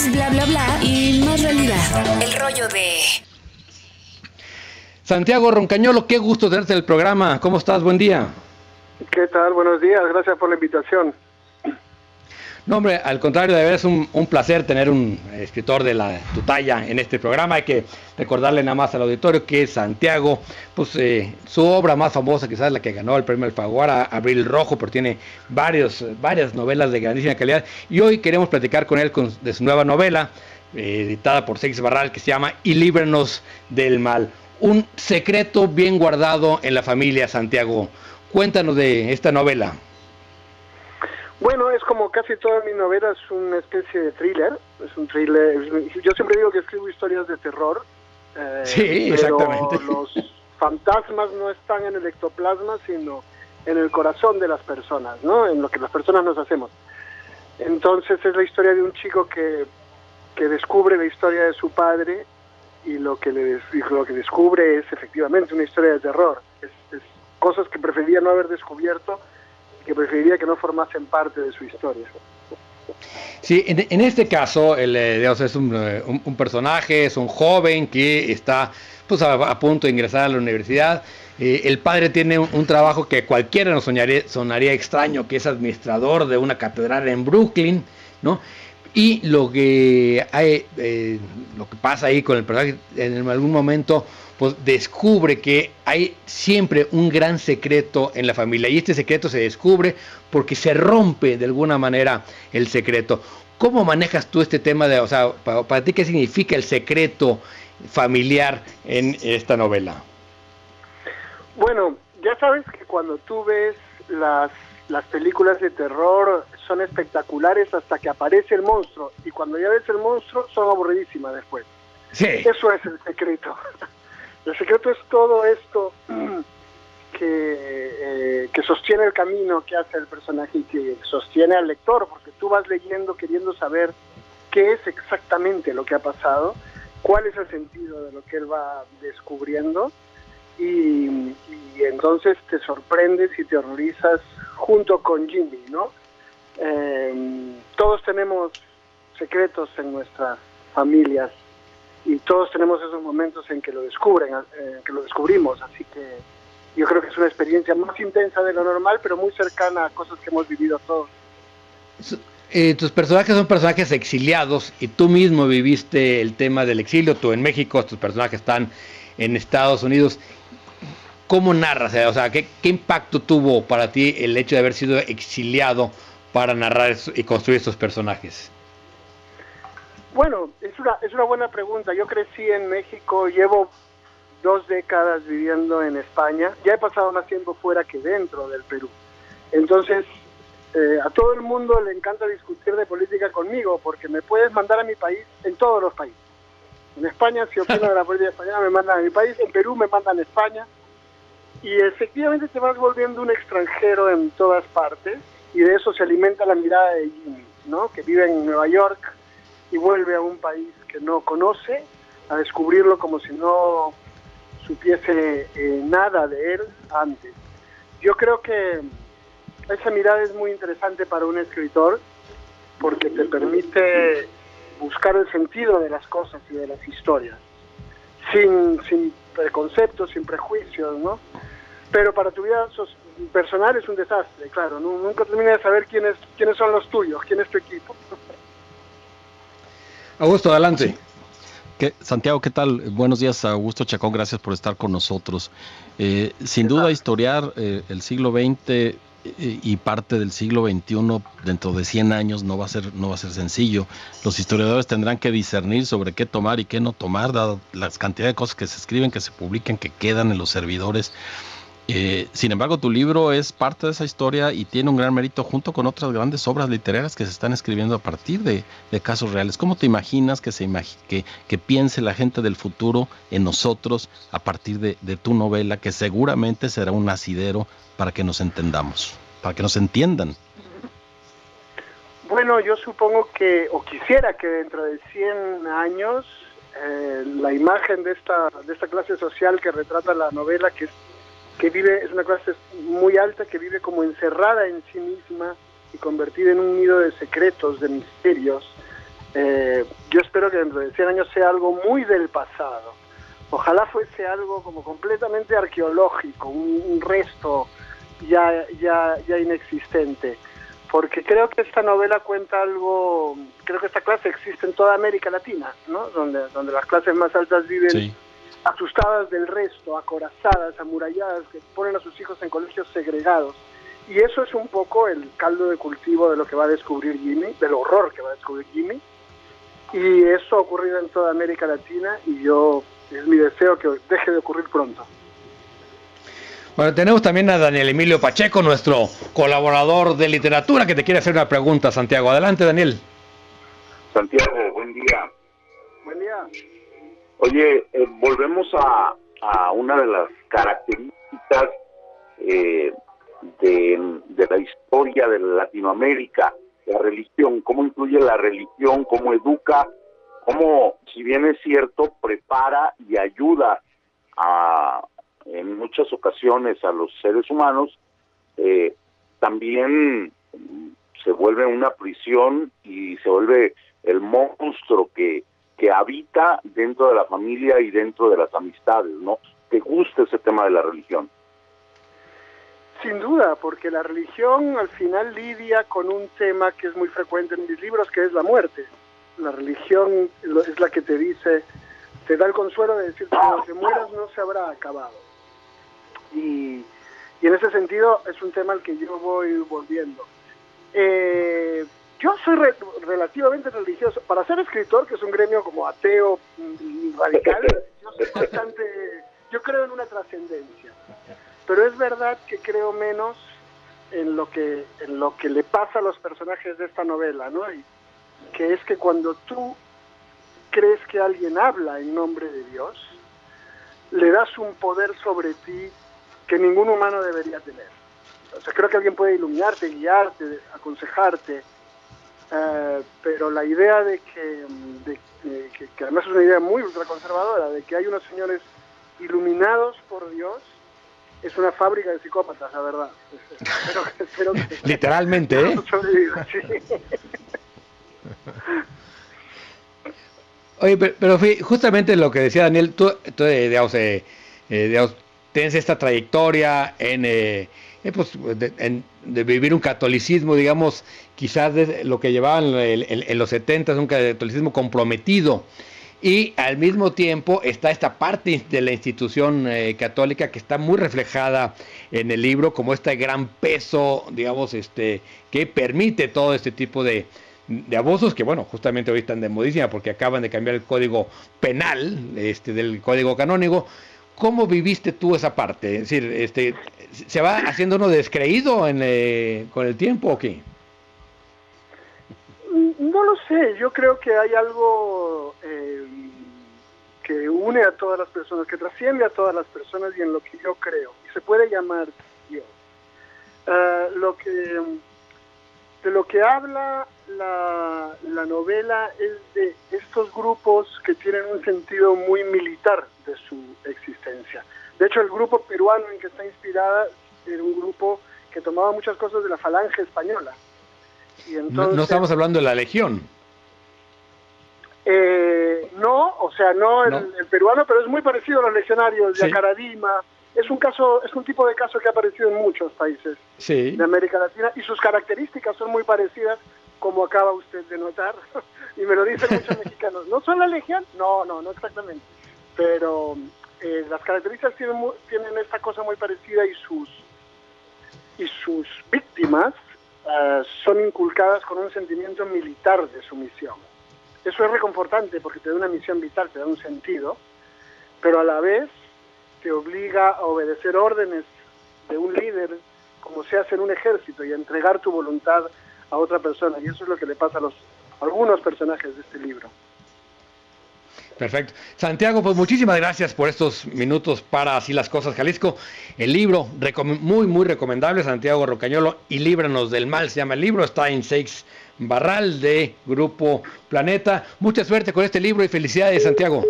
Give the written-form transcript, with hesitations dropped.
más bla bla bla y más realidad. El rollo de Santiago Roncañolo, qué gusto tenerte en el programa. ¿Cómo estás? Buen día. ¿Qué tal? Buenos días, gracias por la invitación. No, hombre, al contrario, de verdad es un placer tener un escritor de tu talla en este programa. Hay que recordarle nada más al auditorio que Santiago, pues su obra más famosa quizás la que ganó el premio Alfaguara, Abril Rojo, pero tiene varias novelas de grandísima calidad. Y hoy queremos platicar con él de su nueva novela, editada por Seix Barral, que se llama Y líbranos del mal. Un secreto bien guardado en la familia, Santiago. Cuéntanos de esta novela. Bueno, es como casi todas mis novelas, una especie de thriller. Es un thriller. Yo siempre digo que escribo historias de terror. Sí, exactamente. Pero los fantasmas no están en el ectoplasma, sino en el corazón de las personas, ¿no? En lo que las personas nos hacemos. Entonces es la historia de un chico que descubre la historia de su padre y lo que descubre es efectivamente una historia de terror. Es cosas que preferiría no haber descubierto, que preferiría que no formasen parte de su historia. Sí, en este caso, es un personaje, es un joven que está pues a punto de ingresar a la universidad. El padre tiene un trabajo que cualquiera nos sonaría extraño, que es administrador de una catedral en Brooklyn, ¿no? Y lo que pasa ahí con el personaje, en algún momento pues descubre que hay siempre un gran secreto en la familia, y este secreto se descubre porque se rompe de alguna manera el secreto. ¿Cómo manejas tú este tema para ti qué significa el secreto familiar en esta novela? Bueno, ya sabes que cuando tú ves las películas de terror son espectaculares hasta que aparece el monstruo, y cuando ya ves el monstruo son aburridísimas después. Sí. Eso es el secreto. El secreto es todo esto que sostiene el camino que hace el personaje y que sostiene al lector, porque tú vas leyendo queriendo saber qué es exactamente lo que ha pasado, cuál es el sentido de lo que él va descubriendo, y entonces te sorprendes y te horrorizas junto con Jimmy, ¿no? Todos tenemos secretos en nuestras familias y todos tenemos esos momentos en que lo descubrimos, así que yo creo que es una experiencia más intensa de lo normal, pero muy cercana a cosas que hemos vivido todos. Tus personajes son personajes exiliados y tú mismo viviste el tema del exilio. Tú en México, tus personajes están en Estados Unidos. ¿Cómo narras? O sea, ¿qué impacto tuvo para ti el hecho de haber sido exiliado para narrar y construir estos personajes? Bueno, es una buena pregunta. Yo crecí en México, llevo 2 décadas viviendo en España. Ya he pasado más tiempo fuera que dentro del Perú. Entonces, a todo el mundo le encanta discutir de política conmigo, porque me puedes mandar a mi país en todos los países. En España, si opino de la política española, me mandan a mi país. En Perú me mandan a España. Y efectivamente te vas volviendo un extranjero en todas partes, y de eso se alimenta la mirada de Jimmy, ¿no? Que vive en Nueva York y vuelve a un país que no conoce, a descubrirlo como si no supiese nada de él antes. Yo creo que esa mirada es muy interesante para un escritor, porque te permite buscar el sentido de las cosas y de las historias, sin preconceptos, sin prejuicios, ¿no? Pero para tu vida personal es un desastre, claro, nunca terminas de saber quiénes son los tuyos, quién es tu equipo. Augusto, adelante. Santiago, ¿qué tal? Buenos días, Augusto Chacón, gracias por estar con nosotros. Sin duda, historiar el siglo XX y parte del siglo XXI dentro de 100 años no va a ser sencillo. Los historiadores tendrán que discernir sobre qué tomar y qué no tomar, dado las cantidad de cosas que se escriben, que se publican, que quedan en los servidores. Sin embargo, tu libro es parte de esa historia y tiene un gran mérito junto con otras grandes obras literarias que se están escribiendo a partir de casos reales. ¿Cómo te imaginas que piense la gente del futuro en nosotros a partir de tu novela, que seguramente será un nacidero para que nos entendamos, para que nos entiendan? Bueno, yo supongo que, o quisiera que dentro de 100 años, la imagen de esta clase social que retrata la novela, que vive, es una clase muy alta, que vive como encerrada en sí misma y convertida en un nido de secretos, de misterios, Yo espero que dentro de 100 años sea algo muy del pasado. Ojalá fuese algo como completamente arqueológico, un resto ya inexistente. Porque creo que esta novela cuenta algo, creo que esta clase existe en toda América Latina, ¿no? Donde las clases más altas viven asustadas del resto, acorazadas, amuralladas, que ponen a sus hijos en colegios segregados. Y eso es un poco el caldo de cultivo de lo que va a descubrir Jimmy, del horror que va a descubrir Jimmy. Y eso ha ocurrido en toda América Latina y es mi deseo que deje de ocurrir pronto. Bueno, tenemos también a Daniel Emilio Pacheco, nuestro colaborador de literatura, que te quiere hacer una pregunta, Santiago. Adelante, Daniel. Santiago, buen día. Buen día. Oye, volvemos a una de las características de la historia de Latinoamérica, la religión. ¿Cómo influye la religión? ¿Cómo educa? ¿Cómo, si bien es cierto, prepara y ayuda en muchas ocasiones a los seres humanos, también se vuelve una prisión y se vuelve el monstruo que habita dentro de la familia y dentro de las amistades, ¿no? ¿Te gusta ese tema de la religión? Sin duda, porque la religión al final lidia con un tema que es muy frecuente en mis libros, que es la muerte. La religión es la que te dice, te da el consuelo de decir que cuando te mueras no se habrá acabado. Y en ese sentido es un tema al que yo voy volviendo. Yo soy relativamente religioso. Para ser escritor, que es un gremio como ateo radical, yo creo en una trascendencia. Pero es verdad que creo menos en lo que le pasa a los personajes de esta novela, ¿no? Y que es que cuando tú crees que alguien habla en nombre de Dios, le das un poder sobre ti que ningún humano debería tener. O sea, creo que alguien puede iluminarte, guiarte, aconsejarte, pero la idea de que además es una idea muy ultraconservadora, de que hay unos señores iluminados por Dios, es una fábrica de psicópatas, la verdad. Espero que literalmente, ¿eh? Sí. Oye, pero justamente lo que decía Daniel, tú digamos, tienes esta trayectoria de vivir un catolicismo, digamos, quizás de lo que llevaban en los 70, un catolicismo comprometido. Y al mismo tiempo está esta parte de la institución católica que está muy reflejada en el libro, como este gran peso, digamos, que permite todo este tipo de abusos, que bueno, justamente hoy están de modísima porque acaban de cambiar el código penal del código canónico. ¿Cómo viviste tú esa parte? Es decir, ¿se va haciendo uno descreído con el tiempo o qué? No lo sé, yo creo que hay algo que une a todas las personas, que trasciende a todas las personas y en lo que yo creo, y se puede llamar Dios. De lo que habla la novela es de estos grupos que tienen un sentido muy militar de su existencia. De hecho, el grupo peruano en que está inspirada era un grupo que tomaba muchas cosas de la falange española. Y entonces, no estamos hablando de la Legión. No, o sea, no el peruano, pero es muy parecido a los legionarios de Acaradima. Es un tipo de caso que ha aparecido en muchos países de América Latina y sus características son muy parecidas, como acaba usted de notar, y me lo dicen muchos mexicanos. ¿No son la Legión? No exactamente. Pero las características tienen esta cosa muy parecida y sus víctimas son inculcadas con un sentimiento militar de sumisión. Eso es reconfortante porque te da una misión vital, te da un sentido, pero a la vez te obliga a obedecer órdenes de un líder, como se hace en un ejército, y a entregar tu voluntad a otra persona. Y eso es lo que le pasa a algunos personajes de este libro. Perfecto. Santiago, pues muchísimas gracias por estos minutos para Así las Cosas Jalisco. El libro, muy, muy recomendable, Santiago Rocañolo, y Líbranos del Mal, se llama el libro, está en Seix Barral de Grupo Planeta. Mucha suerte con este libro y felicidades, Santiago.